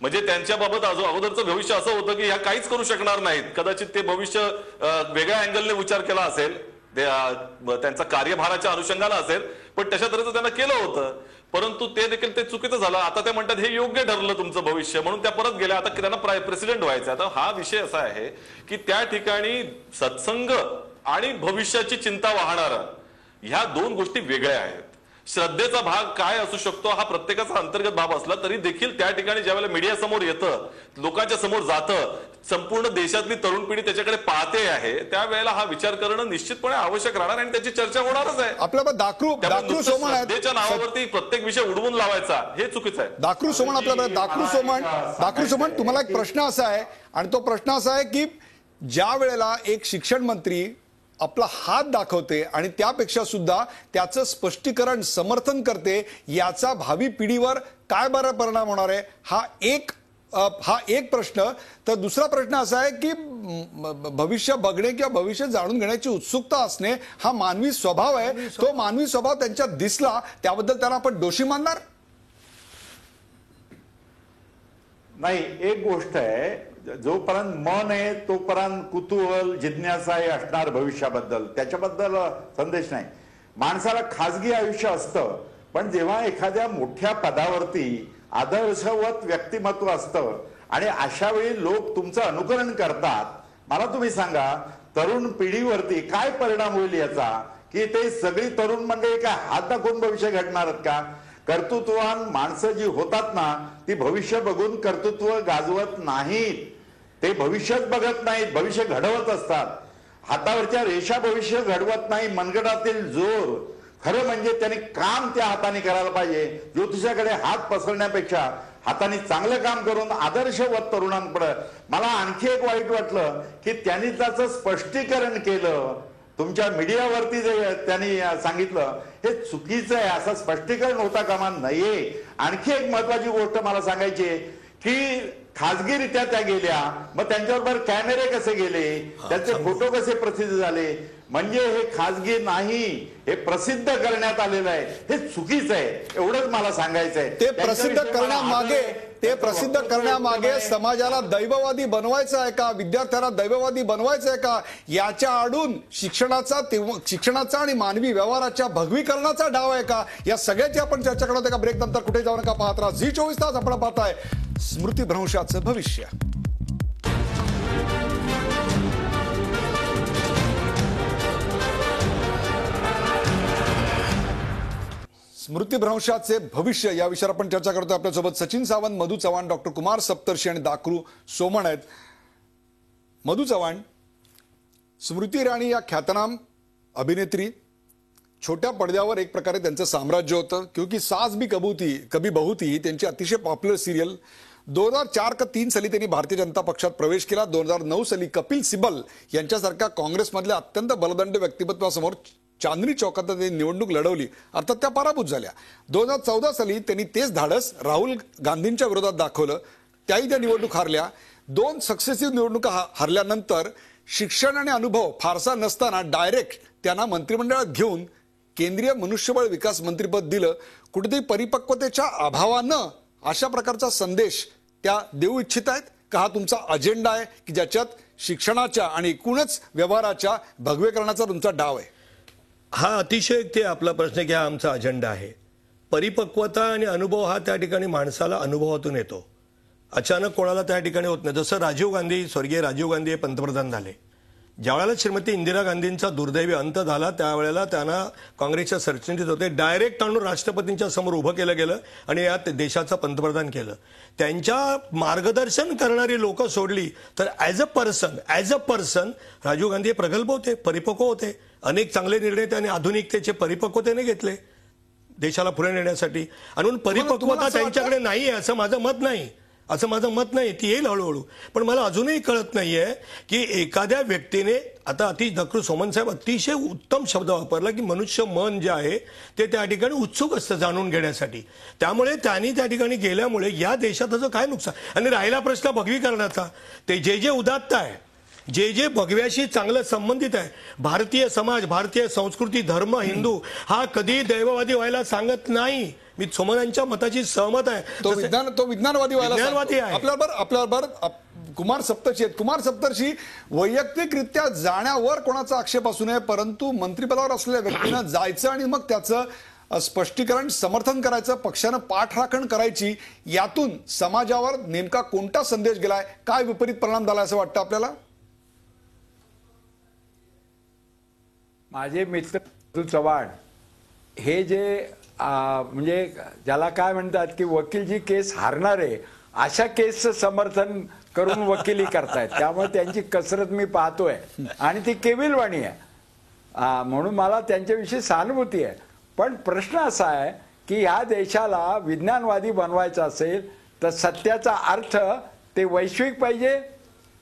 म्हणजे त्यांच्या बाबत अगोदरचं भविष्य असं होतं की ह्या काहीच करू शकणार नाहीत. कदाचित ते भविष्य वेगळ्या अँगलने विचार केला असेल, त्यांचा कार्यभाराच्या अनुषंगानं असेल, पण तशा तऱ्हेचं त्यांना केलं होतं, परंतु ते देखील ते चुकीचं झालं. आता ते म्हणतात हे योग्य ठरलं तुमचं भविष्य म्हणून त्या परत गेल्या. आता त्यांना प्रेसिडेंट व्हायचं. आता हा विषय असा आहे की त्या ठिकाणी सत्संग आणि भविष्याची चिंता वाहणारा ह्या 2 गोष्टी वेगळ्या आहेत. श्रद्धेचा भाग काय असू शकतो हा प्रत्येकाचा अंतर्गत भाव असला तरी देखील त्या ठिकाणी ज्यावेळेला मीडिया समोर येतं, लोकांच्या समोर जातं, संपूर्ण देशातली तरुण पिढी त्याच्याकडे पाहते आहे, त्यावेळेला हा विचार करणं निश्चितपणे आवश्यक राहणार आणि त्याची चर्चा होणारच आहे. आपल्याला दाक्रू सोमण श्रद्धेच्या नावावरती प्रत्येक विषय उडवून लावायचा हे चुकीचं आहे. दाक्रू सोमण आपल्याला दाक्रू सोमण तुम्हाला एक प्रश्न असा आहे आणि तो प्रश्न असा आहे की ज्या वेळेला एक शिक्षण मंत्री आपला हात दाखवते आणि त्यापेक्षा सुद्धा त्याचं स्पष्टीकरण समर्थन करते, याचा भावी पिढीवर काय बरा परिणाम होणार आहे हा एक प्रश्न. तर दुसरा प्रश्न असा आहे की भविष्य बघणे किंवा भविष्य जाणून घेण्याची उत्सुकता असणे हा मानवी स्वभाव आहे. तो मानवी स्वभाव त्यांच्यात दिसला त्याबद्दल त्यांना आपण दोषी मानणार नाही. एक गोष्ट आहे, जोपर्यंत मन आहे तोपर्यंत कुतूहल जिज्ञासा हे असणार भविष्याबद्दल, त्याच्याबद्दल संदेश नाही. माणसाला खाजगी आयुष्य असतं, पण जेव्हा एखाद्या मोठ्या पदावरती आदर्शवत व्यक्तिमत्व असतं आणि अशा वेळी लोक तुमचं अनुकरण करतात मला तुम्ही सांगा तरुण पिढीवरती काय परिणाम होईल याचा, की ते सगळी तरुण मंडळी काय हात दाखवून भविष्य घडणार आहेत का? कर्तृत्ववान माणसं जी होतात ना ती भविष्य बघून कर्तृत्व गाजवत नाहीत, ते भविष्यच बघत नाहीत, भविष्य घडवत असतात. हातावरच्या रेषा भविष्य घडवत नाही, मनगटातील जोर. खरं म्हणजे त्यांनी काम त्या हाताने करायला पाहिजे. ज्योतिषाकडे हात पसरण्यापेक्षा हाताने चांगलं काम करून आदर्शवत तरुणांकडे. मला आणखी एक वाईट वाटलं की त्यांनी त्याचं स्पष्टीकरण केलं. तुमच्या मीडियावरती जे त्यांनी सांगितलं हे चुकीचं आहे, असं स्पष्टीकरण होता कामा नये. आणखी एक महत्वाची गोष्ट मला सांगायची आहे की खाजगीरित्या त्या गेल्या, मग त्यांच्याबरोबर कॅमेरे कसे गेले, त्यांचे फोटो कसे प्रसिद्ध झाले. म्हणजे हे खाजगी नाही, हे प्रसिद्ध करण्यात आलेलं आहे. हे चुकीचं आहे, एवढंच मला सांगायचं आहे. ते प्रसिद्ध करण्यामागे समाजाला दैववादी बनवायचं आहे का, विद्यार्थ्यांना दैववादी बनवायचं आहे का, याच्या आडून शिक्षणाचा आणि मानवी व्यवहाराच्या भगवीकरणाचा डाव आहे का, या सगळ्याची आपण चर्चा करणार. का ब्रेक नंतर कुठे जाऊ नका, पाहत राहा झी 24 तास. आपण पाहताय स्मृतिभ्रंशाचं भविष्य. स्मृतिभ्रंशाचे भविष्य या विषयावर आपण चर्चा करतोय. आपल्यासोबत सचिन सावंत, मधु चव्हाण, डॉक्टर कुमार सप्तर्षी आणि दाकरू सोमण आहेत. मधु चव्हाण, स्मृती इराणी या ख्यातनाम अभिनेत्री, छोट्या पडद्यावर एक प्रकारे त्यांचं साम्राज्य होतं. क्योंकि सास भी कभी बहू थी ही त्यांची अतिशय पॉप्युलर सिरियल. 2004 का 3 साली त्यांनी भारतीय जनता पक्षात प्रवेश केला. 2009 साली कपिल सिब्बल यांच्यासारख्या काँग्रेसमधल्या अत्यंत बलदंड व्यक्तिमत्वासमोर चांदनी चौकात त्यांनी निवडणूक लढवली, अर्थात त्या पराभूत झाल्या. 2014 साली त्यांनी तेच धाडस राहुल गांधींच्या विरोधात दाखवलं, त्याही त्या निवडणूक हारल्या. 2 सक्सेसिव्ह निवडणुका हारल्यानंतर शिक्षण आणि अनुभव फारसा नसताना डायरेक्ट त्यांना मंत्रिमंडळात घेऊन केंद्रीय मनुष्यबळ विकास मंत्रीपद दिलं. कुठेतरी परिपक्वतेच्या अभावानं अशा प्रकारचा संदेश त्या देऊ इच्छित आहेत का? हा तुमचा अजेंडा आहे की ज्याच्यात शिक्षणाच्या आणि एकूणच व्यवहाराच्या भगवेकरणाचा तुमचा डाव आहे? हा अतिशय ते आपला प्रश्न की हा आमचा अजेंडा आहे. परिपक्वता आणि अनुभव हा त्या ठिकाणी माणसाला अनुभवातून येतो, अचानक कोणाला त्या ठिकाणी होत नाही. जसं राजीव गांधी, स्वर्गीय राजीव गांधी हे पंतप्रधान झाले, ज्यावेळेला श्रीमती इंदिरा गांधींचा दुर्दैवी अंत झाला त्यावेळेला त्यांना काँग्रेसच्या सरचिटणीस होते, डायरेक्ट आणून राष्ट्रपतींच्या समोर उभं केलं गेलं आणि यात देशाचं पंतप्रधान केलं. त्यांच्या मार्गदर्शन करणारी लोक सोडली तर as a person Rajiv Gandhi हे प्रगल्भ होते, परिपक्व होते. अनेक चांगले निर्णय त्यांनी आधुनिकतेचे परिपक्वतेने घेतले देशाला पुढे नेण्यासाठी. आणि म्हणून परिपक्वता त्यांच्याकडे नाही आहे असं माझं मत नाही. ती येईल हळूहळू. पण मला अजूनही कळत नाहीये की एखाद्या व्यक्तीने, आता डॉक्टर सोमन साहेब अतिशय उत्तम शब्द वापरला की मनुष्य मन जे आहे ते त्या ठिकाणी उत्सुक असतं जाणून घेण्यासाठी. त्यामुळे त्यांनी त्या ठिकाणी गेल्यामुळे या देशाचं काय नुकसान. आणि राहिला प्रश्न भगवीकरणाचा, ते जे उदात्त आहे, जे भगव्याशी चांगलं संबंधित आहे, भारतीय समाज, भारतीय संस्कृती, धर्म, हिंदू हा कधी दैववादी व्हायला सांगत नाही. मी सोमनांच्या मताची सहमत आहे. तो विज्ञानवादी आहे. आपल्याबरोबर कुमार सप्तर्षी आहेत. कुमार सप्तर्षी, वैयक्तिकरित्या जाण्यावर कोणाचा आक्षेप असू नये, परंतु मंत्रिपदावर असलेल्या व्यक्तीनं जायचं आणि मग त्याचं स्पष्टीकरण, समर्थन करायचं, पक्षानं पाठराखण करायची, यातून समाजावर नेमका कोणता संदेश गेलाय, काय विपरीत परिणाम झाला असं वाटतं आपल्याला? माझे मित्र मधु चव्हाण हे जे म्हणजे ज्याला काय म्हणतात की वकीलची केस हारणारे अशा केसचं समर्थन करून वकिली करतायत, त्यामुळे त्यांची कसरत मी पाहतोय आणि ती केविलवाणी आहे. म्हणून मला त्यांच्याविषयी सहानुभूती आहे. पण प्रश्न असा आहे की ह्या देशाला विज्ञानवादी बनवायचं असेल तर सत्याचा अर्थ ते वैश्विक पाहिजे,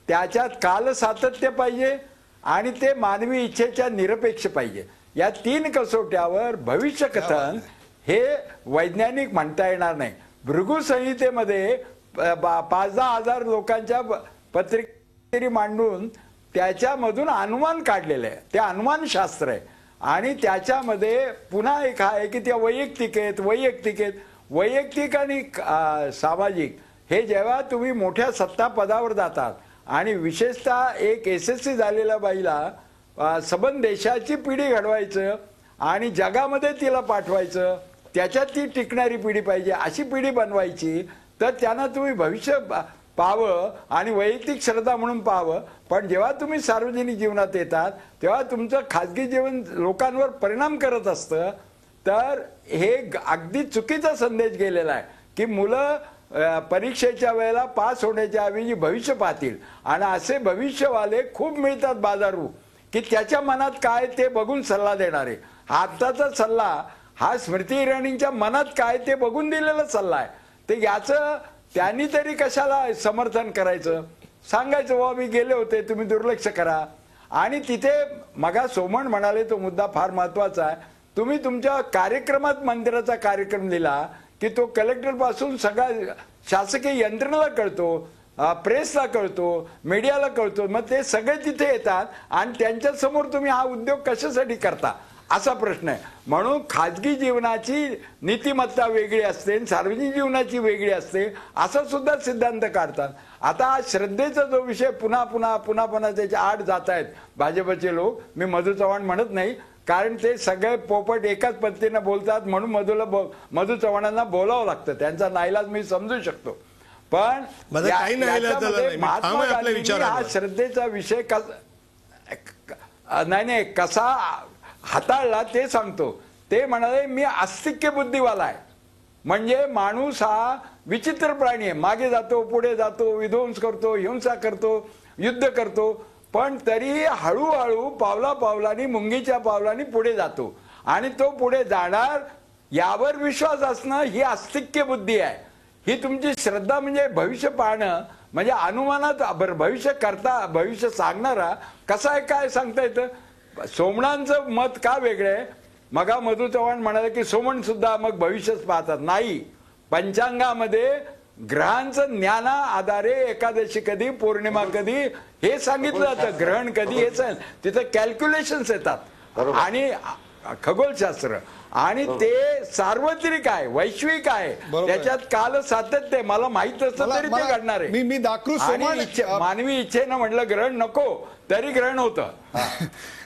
त्याच्यात कालसातत्य पाहिजे आणि ते मानवी इच्छेच्या निरपेक्ष पाहिजे. या 3 कसोट्यावर भविष्यकथन हे वैज्ञानिक म्हणता येणार नाही. भृगु संहितेमध्ये 5-10 हजार लोकांच्या पत्रिका मांडून त्याच्यामधून अनुमान काढलेलं आहे, ते अनुमानशास्त्र आहे. आणि त्याच्यामध्ये पुन्हा एक आहे की त्या वैयक्तिक आणि सामाजिक हे जेव्हा तुम्ही मोठ्या सत्ता पदावर जातात आणि विशेषतः एक SSC झालेल्या बाईला सबंध देशाची पिढी घडवायचं आणि जगामध्ये तिला पाठवायचं, त्याच्यात ती टिकणारी पिढी पाहिजे, अशी पिढी बनवायची, तर त्यांना तुम्ही भविष्य पाहावं आणि वैयक्तिक श्रद्धा म्हणून पाहावं, पण जेव्हा तुम्ही सार्वजनिक जीवनात येतात तेव्हा तुमचं खाजगी जीवन लोकांवर परिणाम करत असतं. तर हे अगदी चुकीचा संदेश गेलेला आहे की मुलं परीक्षेच्या वेळेला पास होण्याच्या ऐवजी भविष्य पाहतील, आणि असे भविष्यवाले खूप मिळतात बाजारू की त्याच्या मनात काय ते बघून सल्ला देणारे. आत्ताचा सल्ला हा स्मृती इराणींच्या मनात काय ते बघून दिलेला सल्ला आहे. ते याचं त्यांनी तरी कशाला समर्थन करायचं, सांगायचं बाबा मी गेले होते तुम्ही दुर्लक्ष करा. आणि तिथे मगा सोमण म्हणाले तो मुद्दा फार महत्वाचा आहे. तुम्ही तुमच्या कार्यक्रमात मंदिराचा कार्यक्रम दिला की तो कलेक्टर पासून सगळ्या शासकीय यंत्रणेला कळतो, प्रेसला कळतो, मीडियाला कळतो, मग ते सगळे तिथे येतात आणि त्यांच्या समोर तुम्ही हा उद्योग कशासाठी करता असा प्रश्न आहे. म्हणून खाजगी जीवनाची नीतिमत्ता वेगळी असते, सार्वजनिक जीवनाची वेगळी असते, असा सुद्धा सिद्धांत काढतात. आता हा श्रद्धेचा जो विषय पुन्हा पुन्हा पुन्हा पुन्हा त्याच्या आड जात आहेत भाजपचे लोक. मी मधू चव्हाण म्हणत नाही, कारण ते सगळे पोपट एकाच पद्धतीने बोलतात म्हणून मधू चव्हाणांना बोलावं लागतं, त्यांचा नाईलाज मी समजू शकतो. पण महात्मा गांधींनी हा श्रद्धेचा विषय नाही कसा हाताळला ते सांगतो. ते म्हणाले मी आस्तिक्य बुद्धीवाला आहे, म्हणजे माणूस हा विचित्र प्राणी आहे, मागे जातो पुढे जातो, विध्वंस करतो, हिंसा करतो, युद्ध करतो, पण तरी हळूहळू पावला पावलानी मुंगीच्या पावलानी पुढे जातो. आणि तो पुढे जाणार यावर विश्वास असणं ही आस्तिक्य बुद्धी आहे. ही तुमची श्रद्धा म्हणजे भविष्य पाहणं, म्हणजे अनुमानात भविष्य सांगणारा कसा आहे काय सांगता येतं. सोमणांचं मत का वेगळं आहे. मगा मधू चव्हाण म्हणाले की सोमण सुद्धा मग भविष्यच पाहतात. नाही, पंचांगामध्ये ग्रहांचं ज्ञाना आधारे एकादशी कधी, पौर्णिमा कधी हे सांगितलं जातं, ग्रहण कधी हे तिथं कॅल्क्युलेशन्स येतात आणि खगोलशास्त्र, आणि ते सार्वत्रिक आहे, वैश्विक आहे, त्याच्यात काल सातत्य मला माहित असतं तरी ते घडणार आहे. मी दाखरू मानवी इच्छेनं म्हटलं ग्रहण नको तरी ग्रहण होतं.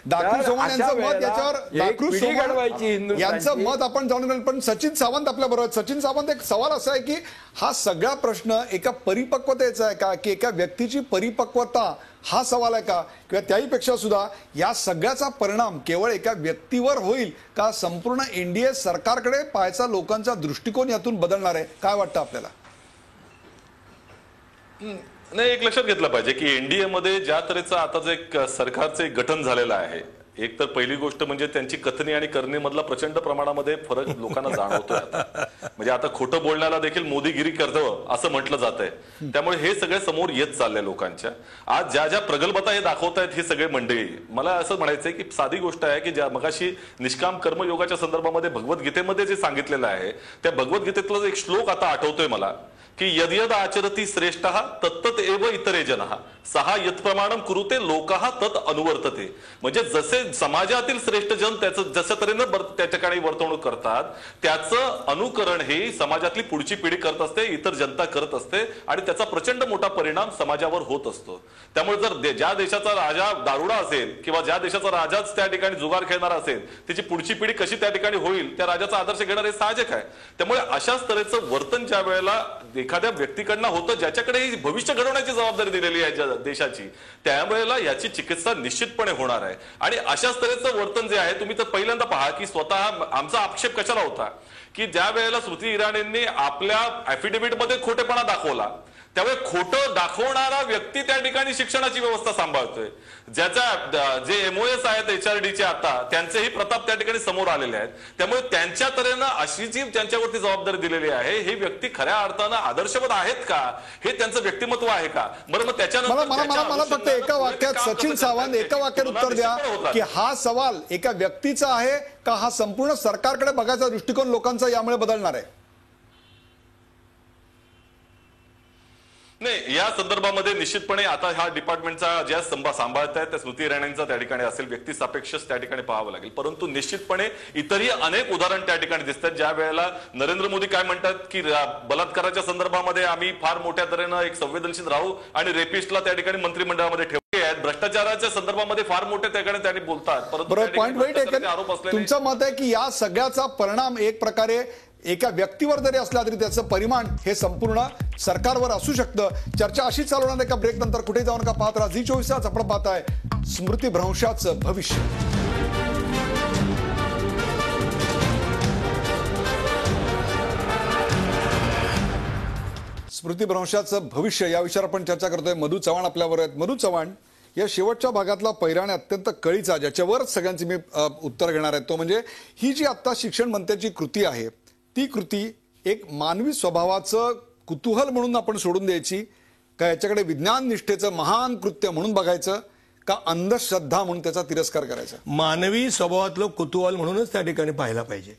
दाखरू सोमण यांचं मत याच्यावर, दाखरू सोमण यांचं मत आपण जाणून घेऊ. पण सचिन सावंत आपल्या बरोबर. सचिन सावंत, एक सवाल असा आहे की हा सगळा प्रश्न एका परिपक्वतेचा आहे का, की एका व्यक्तीची परिपक्वता हा सवाल आहे का, किंवा त्याहीपेक्षा सुद्धा या सगळ्याचा परिणाम केवळ एका व्यक्तीवर होईल का, संपूर्ण एनडीए सरकारकडे पाहायचा लोकांचा दृष्टिकोन यातून बदलणार आहे, काय वाटतं आपल्याला? नाही, एक लक्षात घेतलं पाहिजे की एनडीए मध्ये ज्या तऱ्हेचं आता जे एक सरकारचं एक गठन झालेलं आहे, एक तर पहिली गोष्ट म्हणजे त्यांची कथनी आणि करणीमधला प्रचंड प्रमाणामध्ये फरक लोकांना जाणवतोय. म्हणजे आता खोटं बोलण्याला देखील मोदीगिरी करतं असं म्हटलं जात आहे. त्यामुळे हे सगळे समोर येत चाललंय लोकांच्या. आज ज्या ज्या प्रगल्भता हे दाखवतायत हे सगळे मंडळी, मला असं म्हणायचंय की साधी गोष्ट आहे की ज्या मगाशी निष्काम कर्मयोगाच्या संदर्भामध्ये भगवद्गीतेमध्ये जे सांगितलेलं आहे, त्या भगवद्गीतेतला एक श्लोक आता आठवतोय मला की यद यद आचरती श्रेष्ठः तत्तत एव इतरे जनः सहा यत्प्रमाणम कुरुते लोकः तत् अनुवर्तते. म्हणजे जसे समाजातील श्रेष्ठ जन त्याचं जशा तऱ्हेनं त्या ठिकाणी वर्तवणूक करतात, त्याचं अनुकरण हे समाजातली पुढची पिढी करत असते, इतर जनता करत असते, आणि त्याचा प्रचंड मोठा परिणाम समाजावर होत असतो. त्यामुळे जर ज्या देशाचा राजा दारुडा असेल किंवा ज्या देशाचा राजाच त्या ठिकाणी जुगार खेळणारा असेल, त्याची पुढची पिढी कशी त्या ठिकाणी होईल त्या राजाचा आदर्श घेणार हे साहजिक आहे. त्यामुळे अशाच तऱ्हेचं वर्तन ज्या वेळेला एखाद्या व्यक्तीकडनं होतं ज्याच्याकडे ही भविष्य घडवण्याची जबाबदारी दिलेली आहे देशाची, त्यावेळेला याची चिकित्सा निश्चितपणे होणार आहे. आणि अशाच तऱ्हेचं वर्तन जे आहे, तुम्ही तर पहिल्यांदा पहा की स्वतः आमचा आक्षेप कशाला होता की ज्या वेळेला स्मृती इराणींनी आपल्या ऍफिडेव्हिटमध्ये खोटेपणा दाखवला, त्यामुळे खोटं दाखवणारा व्यक्ती त्या ठिकाणी शिक्षणाची व्यवस्था सांभाळतोय. ज्याचा जे एमओएस आहेत एचआरडीचे आता, त्यांचेही प्रताप त्या ठिकाणी समोर आलेले आहेत. त्यामुळे त्यांच्या तऱ्हेनं अशी जी त्यांच्यावरती जबाबदारी दिलेली आहे, ही व्यक्ती खऱ्या अर्थानं आदर्शवत आहेत का, हे त्यांचं व्यक्तिमत्व आहे का? बरं, मग त्याच्यानंतर मला फक्त एका वाक्यात सचिन सावंत एका वाक्यात उत्तर द्या की हा सवाल एका व्यक्तीचा आहे का, हा संपूर्ण सरकारकडे बघायचा दृष्टिकोन लोकांचा यामुळे बदलणार आहे? नाही, या संदर्भामध्ये निश्चितपणे आता ह्या डिपार्टमेंटचा ज्या सांभाळत आहेत त्या स्मृती इराणींचा त्या ठिकाणी असेल, व्यक्ती सापेक्षच त्या ठिकाणी पाहावं लागेल. परंतु निश्चितपणे इतरही अनेक उदाहरण त्या ठिकाणी दिसतात ज्या वेळेला नरेंद्र मोदी काय म्हणतात की बलात्काराच्या संदर्भामध्ये आम्ही फार मोठ्या तऱ्हेनं एक संवेदनशील राहू आणि रेपिस्टला त्या ठिकाणी मंत्रिमंडळामध्ये ठेवले आहेत. भ्रष्टाचाराच्या संदर्भामध्ये फार मोठ्या ठिकाणी त्यांनी बोलतात. परंतु तुमचं मत आहे की या सगळ्याचा परिणाम एक प्रकारे एका व्यक्तीवर जरी असला तरी त्याचं परिमाण हे संपूर्ण सरकारवर असू शकतं. चर्चा अशी चालवणार एका ब्रेक नंतर. कुठे जाऊ नका, पाहत राहा झी24 तास. आपण पाहताय स्मृतिभ्रंशाचं भविष्य. स्मृतिभ्रंशाचं भविष्य या विषयावर आपण चर्चा करतोय. मधू चव्हाण आपल्यावर आहेत. मधू चव्हाण, या शेवटच्या भागातला पहिला आणि अत्यंत कळीचा, ज्याच्यावर सगळ्यांची मी उत्तर घेणार आहे, तो म्हणजे ही जी आता शिक्षण मंत्र्याची कृती आहे, ती कृती एक मानवी स्वभावाचं कुतूहल म्हणून आपण सोडून द्यायची का याच्याकडे विज्ञान निष्ठेचं महान कृत्य म्हणून बघायचं का अंधश्रद्धा म्हणून त्याचा तिरस्कार करायचा? मानवी स्वभावातलं कुतूहल म्हणूनच त्या ठिकाणी पाहायला पाहिजे.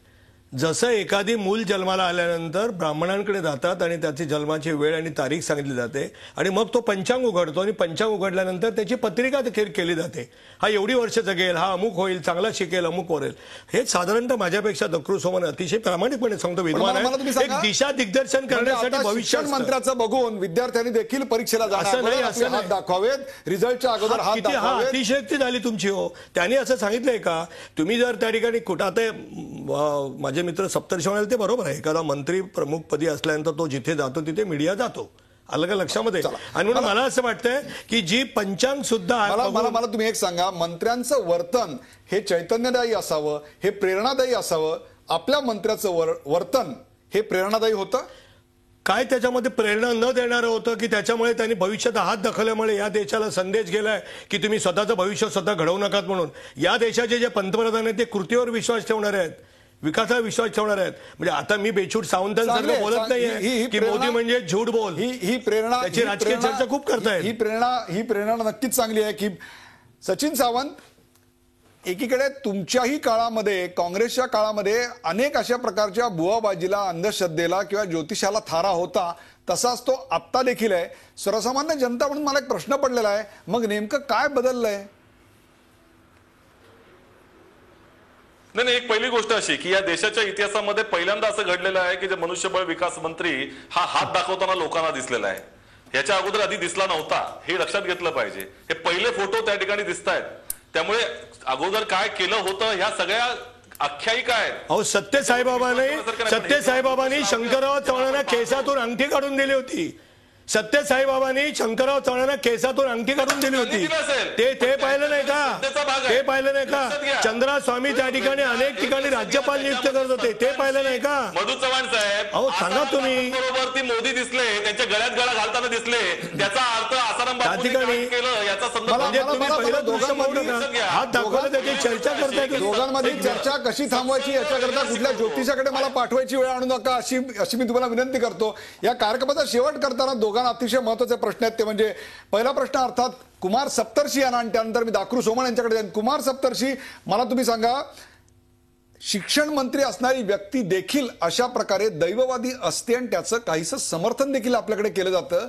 जसं एखादी मूल जन्माला आल्यानंतर ब्राह्मणांकडे जातात आणि त्याची जन्माची वेळ आणि तारीख सांगितली जाते आणि मग तो पंचांग उघडतो आणि पंचांग उघडल्यानंतर त्याची पत्रिका देखील केली जाते. हा एवढी वर्ष जगेल, हा अमुक होईल, चांगला शिकेल, अमुक वरेल. हे साधारणतः माझ्यापेक्षा दक्रू सोमन अतिशय प्रामाणिकपणे सांगतो विद्वान आहे. एक दिशा दिग्दर्शन करण्यासाठी भविष्य मंत्र्याचं बघून विद्यार्थ्यांनी देखील परीक्षेला हात दाखवावेत, रिझल्टच्या अगोदर हात किती हा अतिशयोक्ती झाली तुमची हो. त्यांनी असं सांगितलंय का तुम्ही जर त्या ठिकाणी कुठं, आता माझे मित्र सप्तर्षी म्हणाले ते बरोबर आहे, एखादा मंत्री प्रमुख पदी असल्यानंतर तो जिथे जातो तिथे मीडिया जातो, आलं का लक्षामध्ये. आणि म्हणून मला असं वाटतंय की जी पंचांग सुद्धा मला तुम्ही एक सांगा, मंत्र्यांचं वर्तन हे चैतन्यदायी असावं, हे प्रेरणादायी असावं. आपल्या मंत्र्याचं वर्तन हे प्रेरणादायी होतं काय? त्याच्यामध्ये प्रेरणा न देणारं होतं की त्याच्यामुळे त्यांनी भविष्यात हात दाखवल्यामुळे या देशाला संदेश गेलाय की तुम्ही स्वतःचं भविष्य स्वतः घडवू नकात म्हणून. या देशाचे जे पंतप्रधान आहेत ते कृतीवर विश्वास ठेवणारे आहेत, विकासावर विश्वास ठेवणार आहेत. म्हणजे आता मी बेछूट सावंतांसारखं बोलत नाहीये की मोदी म्हणजे झूट बोल. ही प्रेरणा, त्याची राजकीय चर्चा खूप करतायत. ही प्रेरणा नक्कीच चांगली आहे की सचिन सावंत, एकीकडे तुमच्याही काळामध्ये, काँग्रेसच्या काळामध्ये अनेक अशा प्रकारच्या बुवाबाजीला, अंधश्रद्धेला किंवा ज्योतिषाला थारा होता, तसाच तो आत्ता देखील आहे. सर्वसामान्य जनता म्हणून मला एक प्रश्न पडलेला आहे, मग नेमकं काय बदललंय? नाही, एक पहिली गोष्ट अशी की या देशाच्या इतिहासामध्ये पहिल्यांदा असं घडलेलं आहे की जे मनुष्यबळ विकास मंत्री हा हात दाखवताना लोकांना दिसलेला आहे. याच्या अगोदर आधी दिसला नव्हता, हे लक्षात घेतलं पाहिजे. हे पहिले फोटो त्या ठिकाणी दिसत आहेत. त्यामुळे अगोदर काय केलं होतं ह्या सगळ्या आख्यायिका आहेत. अहो सत्यसाईबाबांनी शंकरराव चव्हाणांना केसातून अंगठी काढून दिली होती. सत्यसाईबाबांनी शंकरराव चव्हाणांना केसातून अंगठी काढून दिली होती. ते पाहिलं नाही का? ते पाहिलं नाही का? चंद्रा स्वामी त्या ठिकाणी अनेक ठिकाणी राज्यपाल नियुक्त करत होते, ते पाहिलं नाही का? मधू चव्हाण साहेब, अहो सांगा तुम्ही. बरोबर ती मोदी दिसले, त्यांच्या गळ्यात गळा घालताना दिसले, त्याचा अर्थ आसाराम त्या ठिकाणी केलं याचा संदर्भ म्हणजे तुम्ही पहिलं दृश्य हात दाखवलं, त्याची चर्चा करताय. दोघांमध्ये चर्चा कशी थांबवायची याच्याकरता कुठल्या ज्योतिषाकडे मला पाठवायची वेळ आणू नका अशी मी तुम्हाला विनंती करतो. या कार्यक्रमाचा शेवट करताना अतिशय महत्वाचे प्रश्न आहेत. ते म्हणजे पहिला प्रश्न अर्थात कुमार सप्तर्षी यांना, आणि त्यानंतर मी दाखरू सोमण यांच्याकडे जाईन. कुमार सप्तर्षी, मला तुम्ही सांगा, शिक्षण मंत्री असणारी व्यक्ती देखील अशा प्रकारे दैववादी असते आणि त्याचं काहीसं समर्थन देखील आपल्याकडे केलं जातं.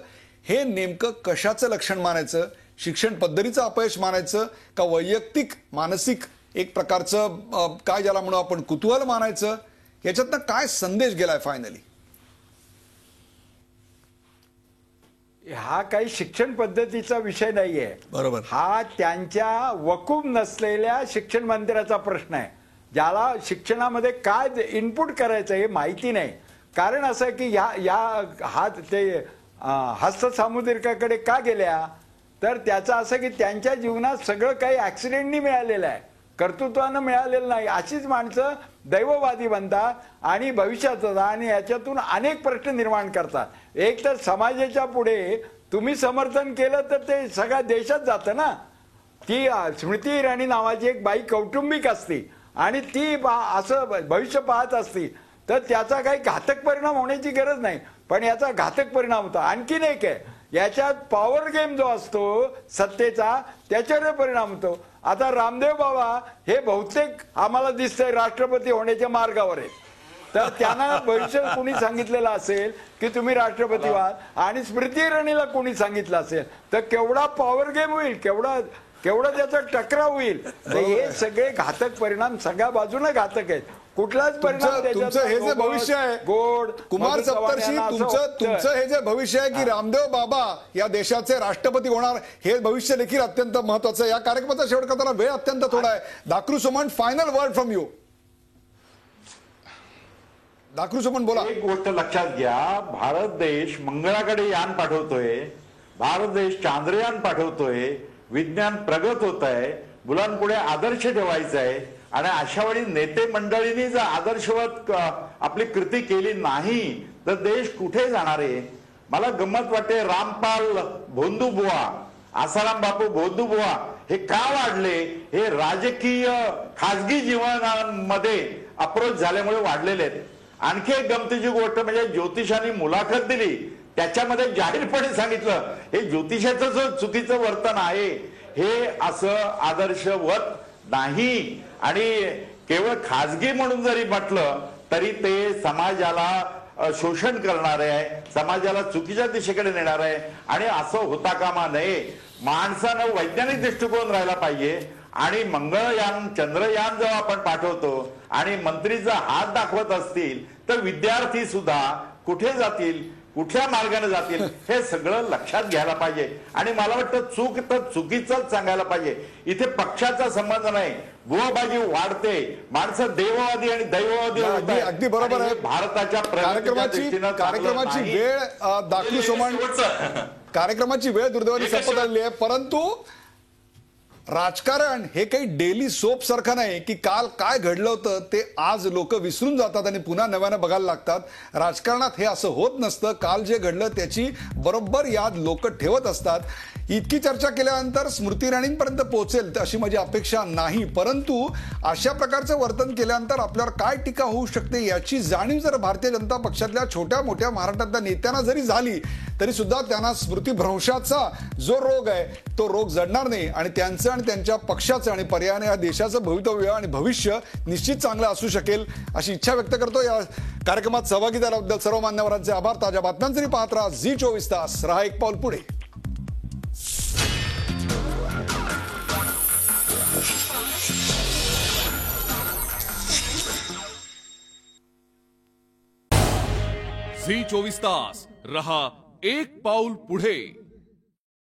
हे नेमकं कशाचं लक्षण मानायचं? शिक्षण पद्धतीचं अपयश मानायचं का वैयक्तिक मानसिक एक प्रकारचं काय ज्याला म्हणू आपण कुतूहल मानायचं? याच्यातनं काय संदेश गेलाय फायनली? हा काही शिक्षण पद्धतीचा विषय नाहीये. बरोबर. हा त्यांच्या वकूफ नसलेल्या शिक्षण मंत्र्याचा प्रश्न आहे, ज्याला शिक्षणामध्ये काय इनपुट करायचं हे माहिती नाही. कारण असं की हस्तसामुद्रिकाकडे का गेल्या, तर त्याचं असं की त्यांच्या जीवनात सगळं काही ऍक्सिडेंटनी मिळालेलं आहे, कर्तृत्वानं मिळालेलं नाही. अशीच माणसं दैववादी बनतात आणि भविष्यात आणि याच्यातून अनेक प्रश्न निर्माण करतात. एक तर समाजाच्या पुढे तुम्ही समर्थन केलं तर ते सगळ्या देशात जातं ना. ती स्मृती इराणी नावाची एक बाई कौटुंबिक असते आणि ती असं भविष्य पाहत असते, तर त्याचा काही घातक परिणाम होण्याची गरज नाही, पण याचा घातक परिणाम होता. आणखीन एक आहे, याच्यात पॉवर गेम जो असतो सत्तेचा, त्याच्यावर परिणाम होतो. आता रामदेव बाबा हे बहुतेक आम्हाला दिसतंय राष्ट्रपती होण्याच्या मार्गावर आहे. तर त्यांना भविष्य कोणी सांगितलेलं असेल की तुम्ही राष्ट्रपती व्हाल, आणि स्मृती इराणीला कोणी सांगितलं असेल तर केवढा पॉवर गेम होईल, केवढा त्याचा टकराव होईल. हे सगळे घातक परिणाम सगळ्या बाजूने घातक आहेत. कुठलाच परिणाम तुमचं हे जे भविष्य आहे गोड कुमार सप्तर्षी, तुमचं हे जे भविष्य आहे की रामदेव बाबा या देशाचे राष्ट्रपती होणार, हे भविष्य देखील अत्यंत महत्वाचं आहे. या कार्यक्रमाचा शेवट करताना वेळ अत्यंत थोडा आहे. Dakhru Soman, final word from you. Dakhru Soman बोला. एक गोष्ट लक्षात घ्या, भारत देश मंगळाकडे यान पाठवतोय, भारत देश चांद्रयान पाठवतोय, विज्ञान प्रगत होत आहे, मुलांपुढे आदर्श ठेवायचा आहे. आणि अशा वेळी नेते मंडळींनी जर आदर्शवत आपली कृती केली नाही तर देश कुठे जाणार आहे. मला गंमत वाटते, रामपाल भोंदूबुवा, आसाराम बापू भोंदूबुवा हे का वाढले? हे राजकीय खासगी जीवनामध्ये अप्रोच झाल्यामुळे वाढलेले आहेत. आणखी एक गमतीची गोष्ट म्हणजे ज्योतिषांनी मुलाखत दिली, त्याच्यामध्ये जाहीरपणे सांगितलं हे ज्योतिषाचं जो चुकीचं वर्तन आहे हे असं आदर्शवत नाही. आणि केवळ खाजगी म्हणून जरी म्हटलं तरी ते समाजाला शोषण करणार आहे, समाजाला चुकीच्या दिशेकडे नेणार आहे. आणि असं होता कामा नये. माणसानं वैज्ञानिक दृष्टिकोन राहिला पाहिजे. आणि मंगळयान चंद्रयान जेव्हा आपण पाठवतो आणि मंत्री जर हात दाखवत असतील तर विद्यार्थी सुद्धा कुठे जातील, कुठल्या मार्गाने जातील हे सगळं लक्षात घ्यायला पाहिजे. आणि मला वाटतं चूक तर चुकीचंच सांगायला पाहिजे. इथे पक्षाचा संबंध नाही. बुवाबाजी वाढते, माणसं देववादी आणि दैववादी होत आहेत. अगदी बरोबर आहे. भारताच्या कार्यक्रमाची वेळ दाखलू सोमन, कार्यक्रमाची वेळ दुर्दैवाने संपत आलेली आहे. परंतु राजकारण हे काही डेली सोप सारखं नाही की काल काय घडलं होतं ते आज लोक विसरून जातात आणि पुन्हा नव्यानं बघायला लागतात. राजकारणात हे असं होत नसतं. काल जे घडलं त्याची बरोबर याद लोक ठेवत असतात. इतकी चर्चा केल्यानंतर स्मृती इराणींपर्यंत पोहोचेल अशी माझी अपेक्षा नाही. परंतु अशा प्रकारचं वर्तन केल्यानंतर आपल्यावर काय टीका होऊ शकते याची जाणीव जर भारतीय जनता पक्षातल्या छोट्या मोठ्या महाराष्ट्रातल्या नेत्यांना जरी झाली तरी सुद्धा त्यांना स्मृतीभ्रंशाचा जो रोग आहे तो रोग जडणार नाही. आणि त्यांचं आणि त्यांच्या पक्षाचं आणि पर्यायाने या देशाचं भवितव्य आणि भविष्य निश्चित चांगलं असू शकेल अशी इच्छा व्यक्त करतो. या कार्यक्रमात सहभागी झाल्याबद्दल सर्व मान्यवरांचे आभार. ताज्या बातम्यांसाठी पाहत राहा झी 24 तास. रहा एक पाऊल पुढे. झी 24 तास रहा एक पाऊल पुढे.